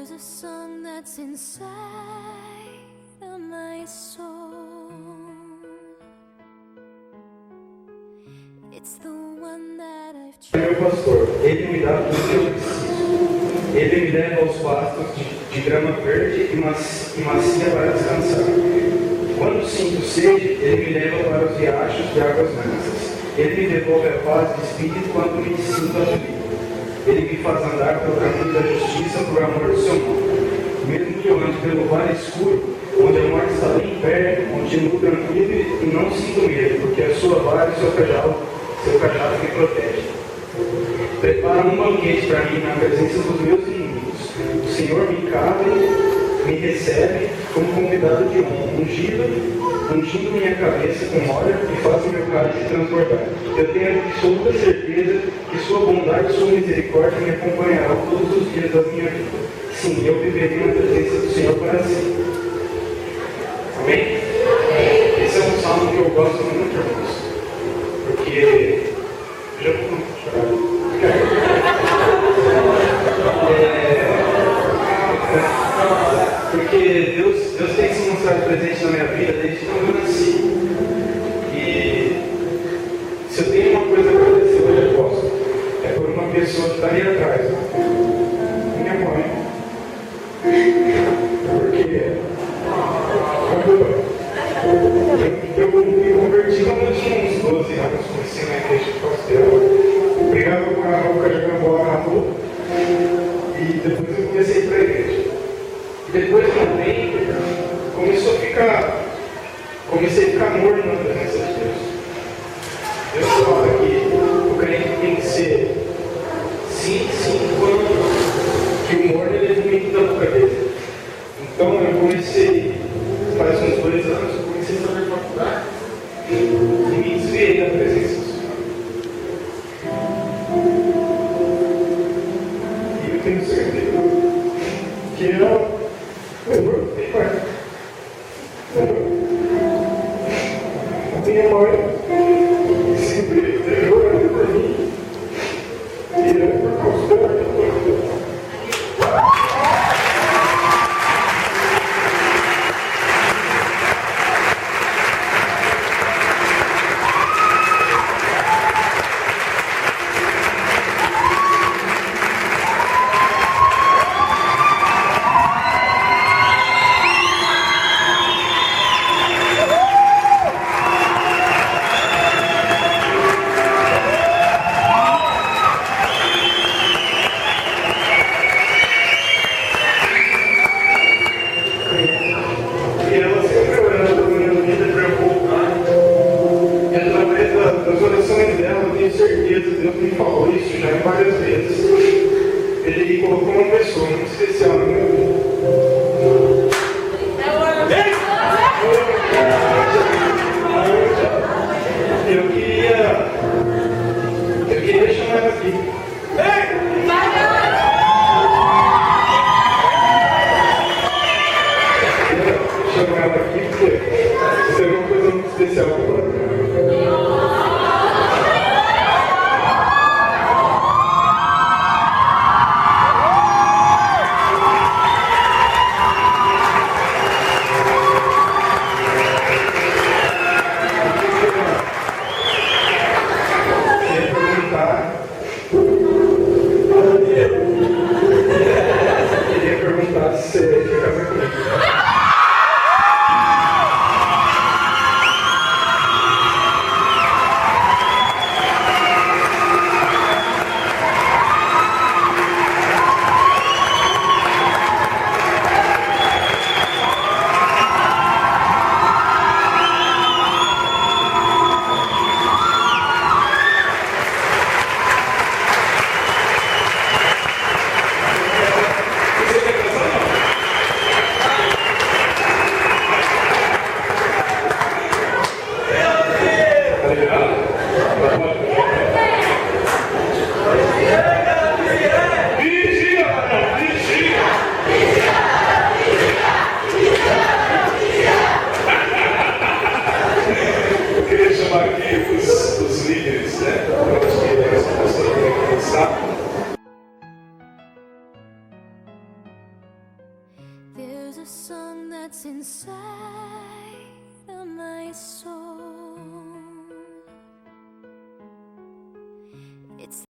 There's a song that's inside of my soul. It's the one that I've tried. Meu pastor, ele me dá tudo que eu preciso. Ele me leva aos pastos de grama verde e macia para descansar. Quando sinto sede, ele me leva para os riachos de águas mansas. Ele me devolve a paz de espírito quando me sinto aflito. Ele me faz andar pelo caminho da justiça por amor do seu nome. Mesmo que eu ande pelo vale escuro, onde a morte está bem perto, continuo tranquilo e não sinto medo, porque a sua vara e seu cajado me protege. Prepara um banquete para mim na presença dos meus inimigos. O Senhor me recebe como convidado de honra, ungindo minha cabeça com óleo e faz o meu cálice transbordar. Eu tenho absoluta certeza que sua bondade e sua misericórdia me acompanharão todos os dias da minha vida. Sim, eu viverei na presença do Senhor para sempre. Amém? Esse é um salmo que eu gosto muito, irmãos. Porque já vou chorar. Porque Deus tem se mostrado presente na minha vida desde quando eu nasci. E se eu tenho uma coisa a agradecer hoje, eu posso. É por uma pessoa que está ali atrás. Minha mãe. Porque eu me converti quando eu tinha uns 12 anos, comecei na igreja de pastel, brigava com a roupa jogando bola na rua, e depois eu comecei a ir para a igreja. E depois de um tempo, comecei a ficar morno na presença de Deus. Deus fala que o crente tem que ser 5 anos, que o morno ele vomita da boca dele. Então eu comecei, faz uns 2 anos, eu comecei a fazer faculdade e me desviei da presença do Senhor. E eu tenho certeza que a minha mãe sempre esteve orando por mim e eu por causa dela. song that's inside of my soul.